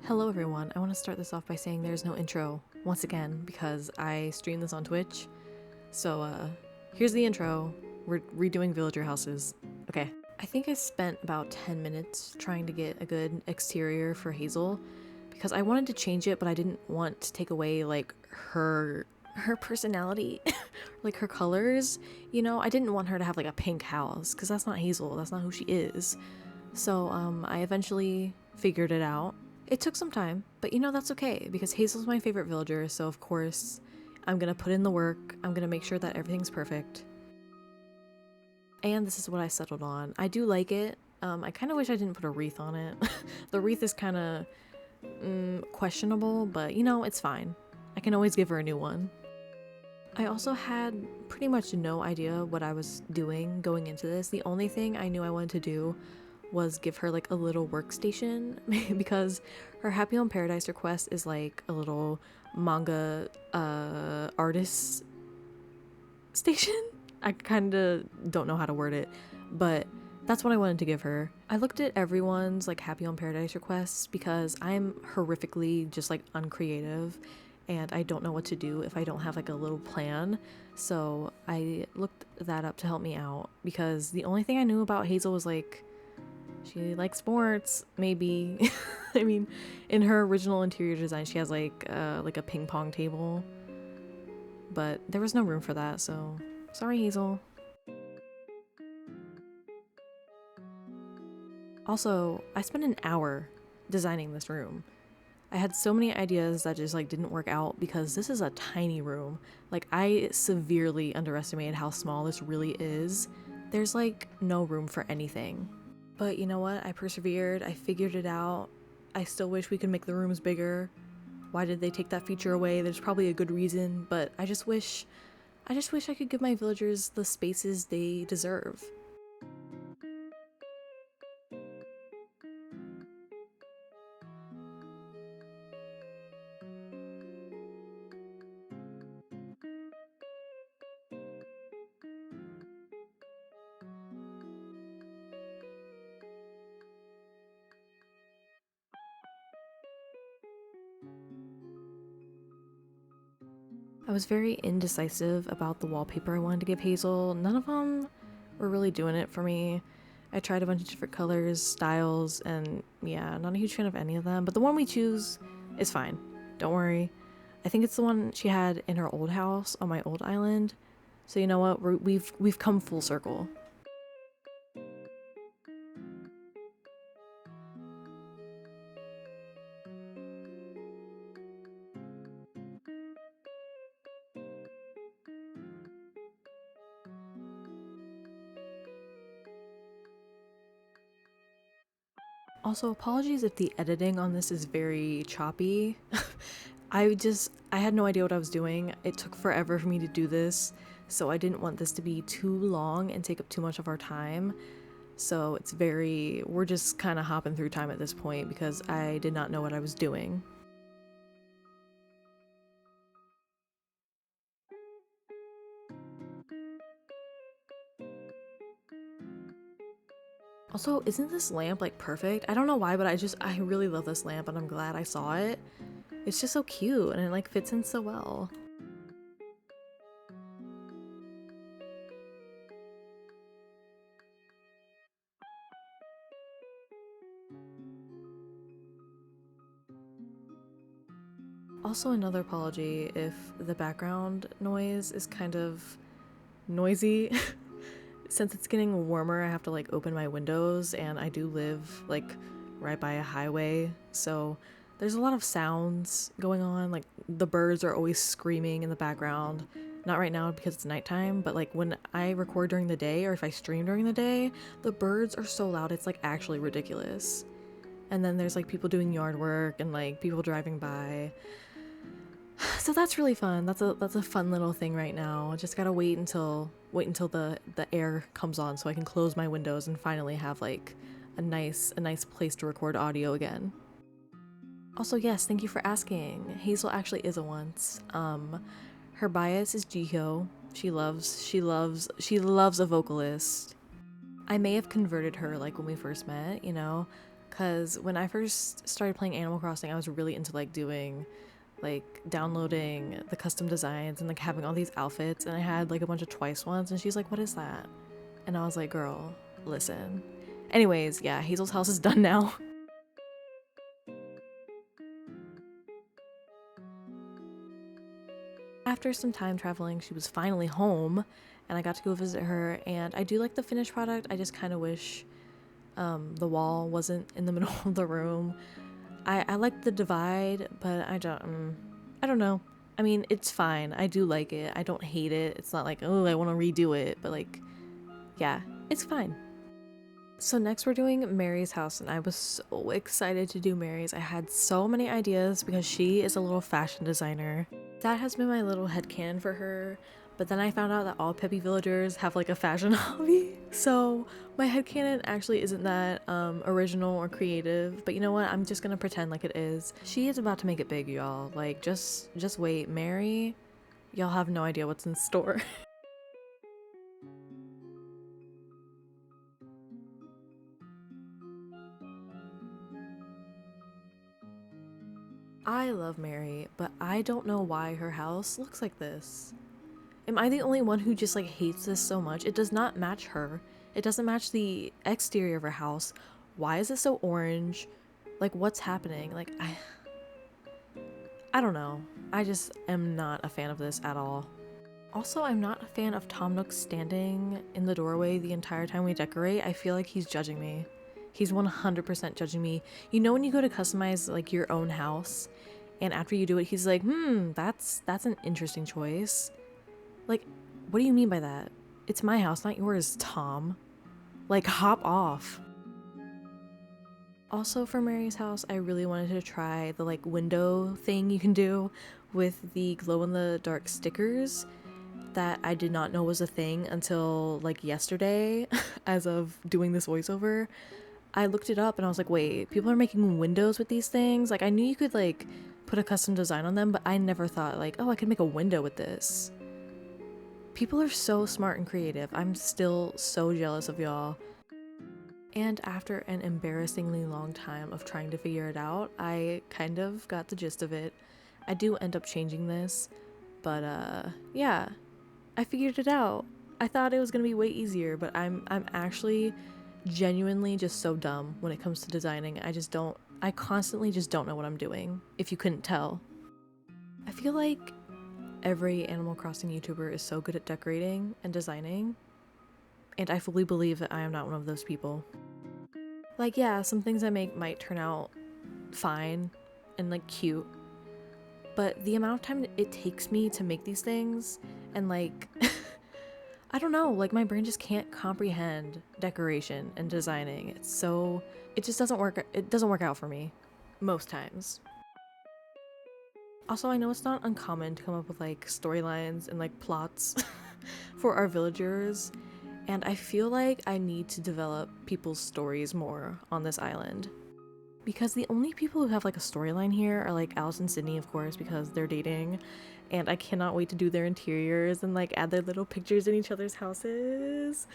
Hello everyone, I want to start this off by saying there's no intro, once again, because I stream this on Twitch. So here's the intro. We're redoing villager houses. Okay. I think I spent about 10 minutes trying to get a good exterior for Hazel, because I wanted to change it, but I didn't want to take away, like, her personality, like her colors, you know? I didn't want her to have, like, a pink house, because that's not Hazel, that's not who she is. So, I eventually figured it out. It took some time, but you know, that's okay, because Hazel's my favorite villager, so of course, I'm gonna put in the work, I'm gonna make sure that everything's perfect. And this is what I settled on. I do like it. I kind of wish I didn't put a wreath on it. The wreath is kind of questionable, but you know, it's fine. I can always give her a new one. I also had pretty much no idea what I was doing going into this. The only thing I knew I wanted to do was give her like a little workstation because her Happy Home Paradise request is like a little manga artist station. I kind of don't know how to word it, but that's what I wanted to give her. I looked at everyone's like Happy Home Paradise requests because I'm horrifically just like uncreative and I don't know what to do if I don't have like a little plan. So I looked that up to help me out because the only thing I knew about Hazel was like she likes sports, maybe. I mean, in her original interior design, she has like a ping pong table, but there was no room for that, so sorry, Hazel. Also, I spent an hour designing this room. I had so many ideas that just like didn't work out because this is a tiny room. Like I severely underestimated how small this really is. There's like no room for anything. But you know what? I persevered. I figured it out. I still wish we could make the rooms bigger. Why did they take that feature away? There's probably a good reason, but I just wish I could give my villagers the spaces they deserve. I was very indecisive about the wallpaper I wanted to give Hazel. None of them were really doing it for me. I tried a bunch of different colors, styles, and yeah, not a huge fan of any of them, but the one we choose is fine. Don't worry. I think it's the one she had in her old house on my old island. So you know what? We've come full circle. Also, apologies if the editing on this is very choppy. I had no idea what I was doing. It took forever for me to do this, so I didn't want this to be too long and take up too much of our time. So we're just kind of hopping through time at this point because I did not know what I was doing. Also, isn't this lamp like perfect? I don't know why, but I really love this lamp and I'm glad I saw it. It's just so cute and it like fits in so well. Also, another apology if the background noise is kind of noisy. Since it's getting warmer, I have to like open my windows and I do live like right by a highway, so there's a lot of sounds going on. Like the birds are always screaming in the background. Not right now because it's nighttime, but like when I record during the day or if I stream during the day, the birds are so loud it's like actually ridiculous. And then there's like people doing yard work and like people driving by. So that's really fun. That's a fun little thing right now. Just gotta wait until the air comes on so I can close my windows and finally have like a nice place to record audio again. Also, yes, thank you for asking. Hazel actually is a once. Her bias is Jihyo. She loves a vocalist. I may have converted her like when we first met, you know, because when I first started playing Animal Crossing, I was really into like doing like downloading the custom designs and like having all these outfits, and I had like a bunch of twice ones, and she's like, what is that? And I was like, girl, listen. Anyways, yeah, Hazel's house is done now. After some time traveling, she was finally home and I got to go visit her, and I do like the finished product. I just kind of wish the wall wasn't in the middle of the room. I like the divide, but I don't know. I mean, it's fine. I do like it. I don't hate it. It's not like, oh, I want to redo it, but like, yeah, it's fine. So next we're doing Mary's house, and I was so excited to do Mary's. I had so many ideas because she is a little fashion designer. That has been my little headcanon for her, but then I found out that all peppy villagers have like a fashion hobby. So my headcanon actually isn't that original or creative, but you know what? I'm just gonna pretend like it is. She is about to make it big, y'all. Like, just wait. Mary, y'all have no idea what's in store. I love Mary, but I don't know why her house looks like this. Am I the only one who just like hates this so much? It does not match her. It doesn't match the exterior of her house. Why is it so orange? Like, what's happening? Like, I don't know. I just am not a fan of this at all. Also, I'm not a fan of Tom Nook standing in the doorway the entire time we decorate. I feel like he's judging me. He's 100% judging me. You know when you go to customize like your own house, and after you do it, he's like, that's an interesting choice. Like, what do you mean by that? It's my house, not yours, Tom. Like, hop off. Also, for Mary's house, I really wanted to try the like window thing you can do with the glow-in-the-dark stickers that I did not know was a thing until like yesterday as of doing this voiceover. I looked it up and I was like, wait, people are making windows with these things? Like, I knew you could like put a custom design on them, but I never thought like, oh, I could make a window with this. People are so smart and creative. I'm still so jealous of y'all. And after an embarrassingly long time of trying to figure it out, I kind of got the gist of it. I do end up changing this, but yeah, I figured it out. I thought it was gonna be way easier, but I'm actually genuinely just so dumb when it comes to designing. I constantly just don't know what I'm doing, if you couldn't tell. I feel like every Animal Crossing YouTuber is so good at decorating and designing, and I fully believe that I am not one of those people. Like, yeah, some things I make might turn out fine and like cute, but the amount of time it takes me to make these things, and like I don't know, like my brain just can't comprehend decoration and designing. It just doesn't work out for me most times. Also, I know it's not uncommon to come up with like storylines and like plots for our villagers, and I feel like I need to develop people's stories more on this island. Because the only people who have like a storyline here are like Alice and Sydney, of course, because they're dating, and I cannot wait to do their interiors and like add their little pictures in each other's houses.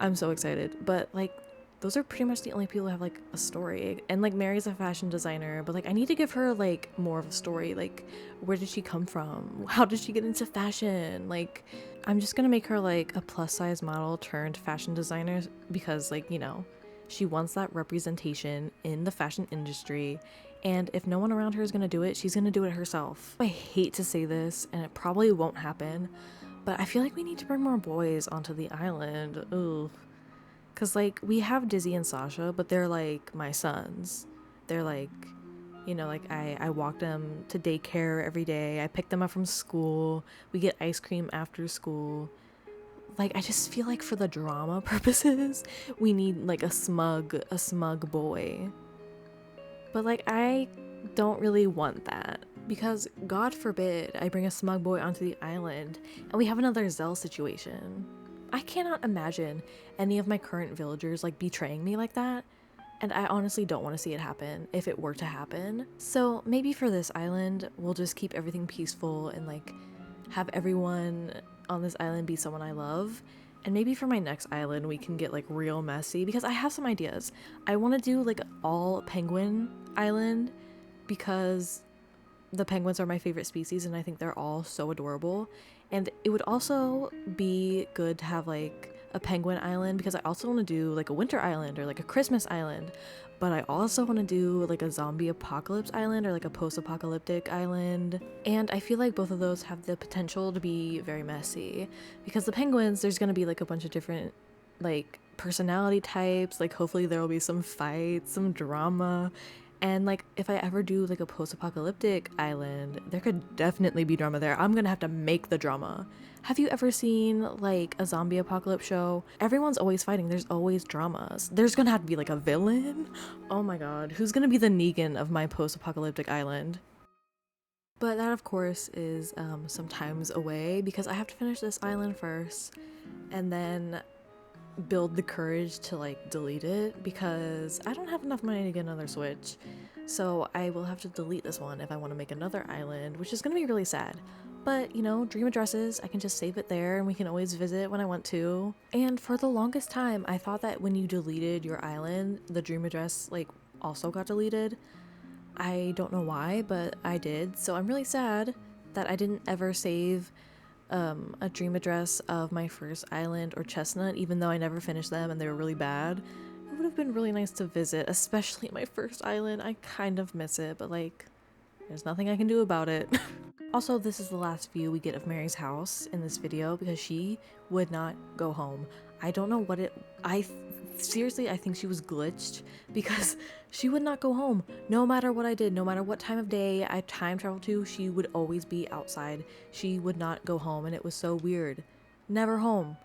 I'm so excited. But like, those are pretty much the only people who have like a story. And like Mary's a fashion designer, but like I need to give her like more of a story. Like, where did she come from? How did she get into fashion? Like, I'm just gonna make her like a plus size model turned fashion designer because, like, you know, she wants that representation in the fashion industry, and if no one around her is gonna do it, she's gonna do it herself. I hate to say this, and it probably won't happen, but I feel like we need to bring more boys onto the island. Ugh. Cause like, we have Dizzy and Sasha, but they're like my sons. They're like, you know, like I walk them to daycare every day. I pick them up from school. We get ice cream after school. Like, I just feel like for the drama purposes, we need like a smug boy. But like, I don't really want that, because God forbid I bring a smug boy onto the island and we have another Zell situation. I cannot imagine any of my current villagers like betraying me like that, and I honestly don't want to see it happen if it were to happen. So maybe for this island, we'll just keep everything peaceful and like have everyone on this island be someone I love, And maybe for my next island, we can get like real messy because I have some ideas. I want to do like all penguin island because the penguins are my favorite species and I think they're all so adorable. And it would also be good to have like a penguin island because I also want to do like a winter island or like a Christmas island. But I also want to do like a zombie apocalypse island or like a post-apocalyptic island. And I feel like both of those have the potential to be very messy because the penguins, there's going to be like a bunch of different like personality types. Like hopefully there will be some fights, some drama. And like if I ever do like a post-apocalyptic island, there could definitely be drama there. I'm gonna have to make the drama. Have you ever seen like a zombie apocalypse show? Everyone's always fighting. There's always dramas. There's gonna have to be like a villain. Oh my god, who's gonna be the Negan of my post-apocalyptic island? But that of course is some times away because I have to finish this island first and then build the courage to like delete it because I don't have enough money to get another Switch. So I will have to delete this one if I want to make another island, which is going to be really sad. But, you know, dream addresses, I can just save it there and we can always visit when I want to. And for the longest time, I thought that when you deleted your island, the dream address like also got deleted. I don't know why, but I did. So I'm really sad that I didn't ever save a dream address of my first island or Chestnut, even though I never finished them and they were really bad. It would have been really nice to visit, especially my first island. I kind of miss it, but like, there's nothing I can do about it. Also, this is the last view we get of Mary's house in this video because she would not go home. I don't know what it... seriously, I think she was glitched because she would not go home. No matter what I did, no matter what time of day I time traveled to, she would always be outside. She would not go home and it was so weird. Never home.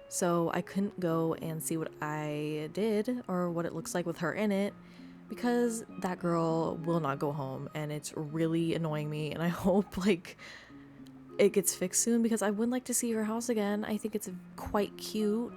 So I couldn't go and see what I did or what it looks like with her in it because that girl will not go home and it's really annoying me and I hope like it gets fixed soon because I would like to see her house again. I think it's quite cute.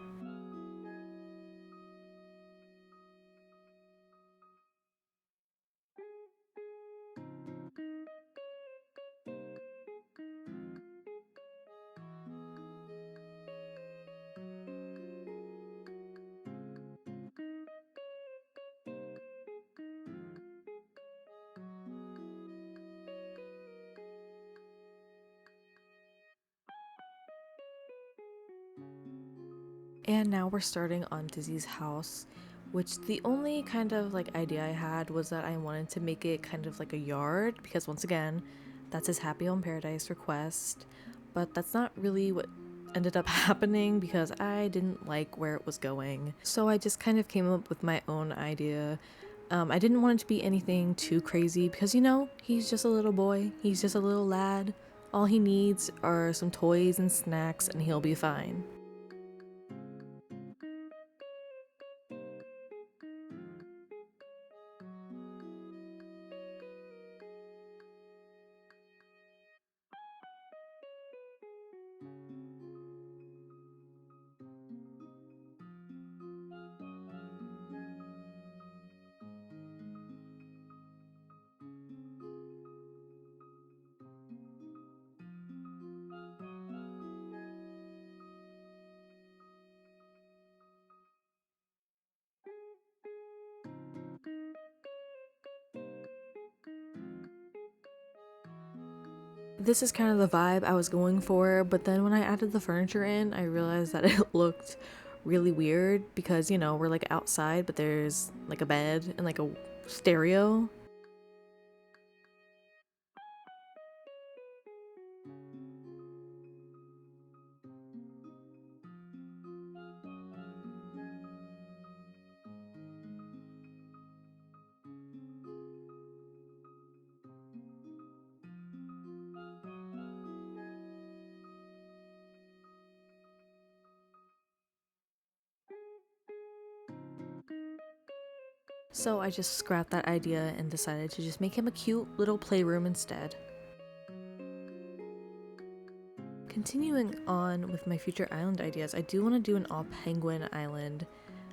And now we're starting on Dizzy's house, which the only kind of like idea I had was that I wanted to make it kind of like a yard because once again, that's his Happy Home Paradise request, but that's not really what ended up happening because I didn't like where it was going. So I just kind of came up with my own idea. I didn't want it to be anything too crazy because, you know, he's just a little boy. He's just a little lad. All he needs are some toys and snacks and he'll be fine. This is kind of the vibe I was going for, but then when I added the furniture in, I realized that it looked really weird because, you know, we're like outside, but there's like a bed and like a stereo. So I just scrapped that idea and decided to just make him a cute little playroom instead. Continuing on with my future island ideas, I do want to do an all penguin island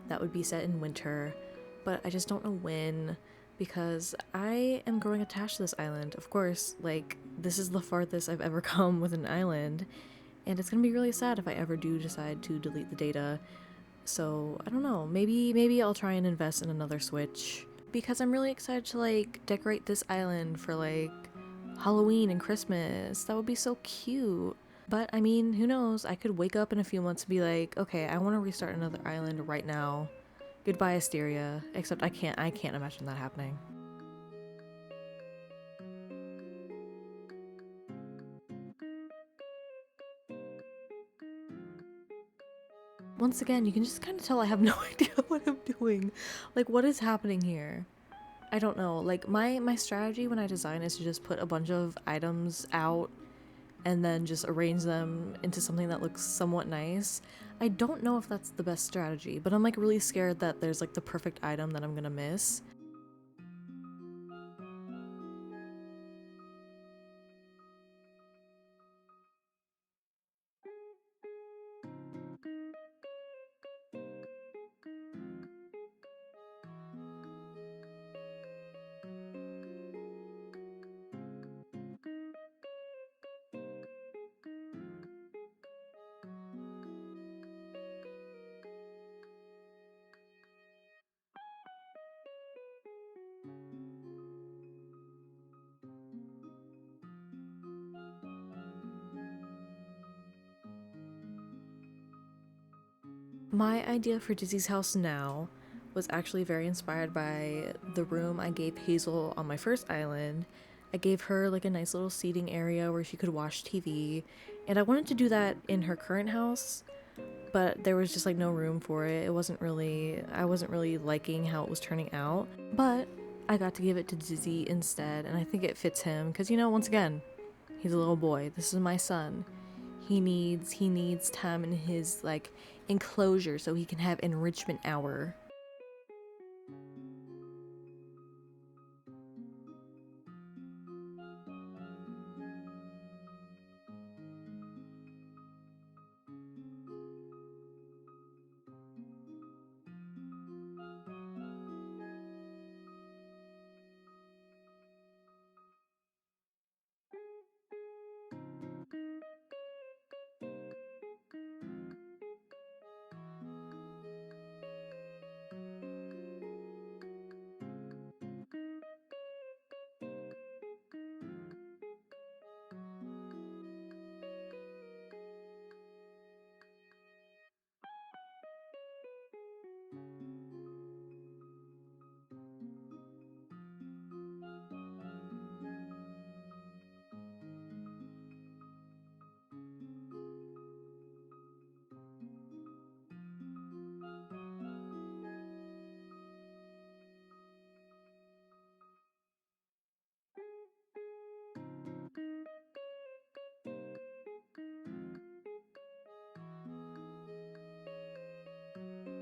that would be set in winter, but I just don't know when because I am growing attached to this island. Of course, like, this is the farthest I've ever come with an island, and it's gonna be really sad if I ever do decide to delete the data. So I don't know, maybe I'll try and invest in another Switch, because I'm really excited to like decorate this island for like Halloween and Christmas. That would be so cute. But I mean, who knows? I could wake up in a few months and be like, okay, I want to restart another island right now. Goodbye, Asteria. Except I can't imagine that happening. Once again, you can just kind of tell I have no idea what I'm doing. Like, what is happening here? I don't know. Like, my strategy when I design is to just put a bunch of items out and then just arrange them into something that looks somewhat nice. I don't know if that's the best strategy, but I'm like really scared that there's like the perfect item that I'm gonna miss. My idea for Dizzy's house now was actually very inspired by the room I gave Hazel on my first island. I gave her like a nice little seating area where she could watch TV, and I wanted to do that in her current house, but there was just like no room for it. I wasn't really liking how it was turning out, but I got to give it to Dizzy instead, and I think it fits him because, you know, once again, he's a little boy. This is my son. He needs time in his like enclosure so he can have enrichment hour.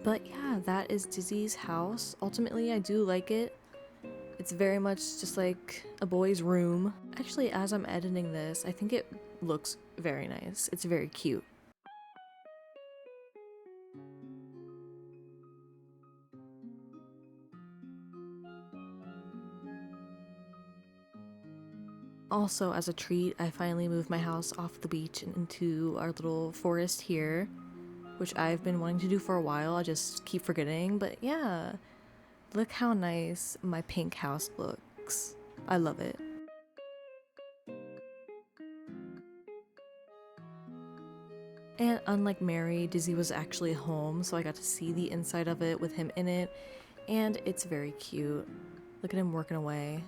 But yeah, that is Dizzy's house. Ultimately, I do like it. It's very much just like a boy's room. Actually, as I'm editing this, I think it looks very nice. It's very cute. Also, as a treat, I finally moved my house off the beach and into our little forest here, which I've been wanting to do for a while. I just keep forgetting, but yeah, look how nice my pink house looks. I love it. And unlike Mary, Dizzy was actually home, so I got to see the inside of it with him in it, and it's very cute. Look at him working away.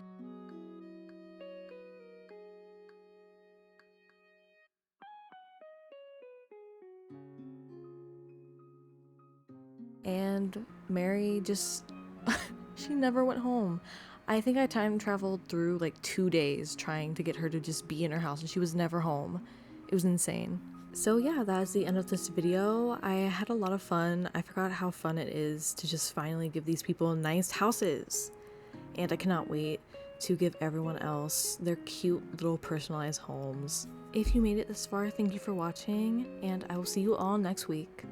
And Mary just she never went home. I think I time traveled through like 2 days trying to get her to just be in her house, and she was never home. It was insane. So yeah, that is the end of this video. I had a lot of fun. I forgot how fun it is to just finally give these people nice houses. And I cannot wait to give everyone else their cute little personalized homes. If you made it this far, thank you for watching, and I will see you all next week.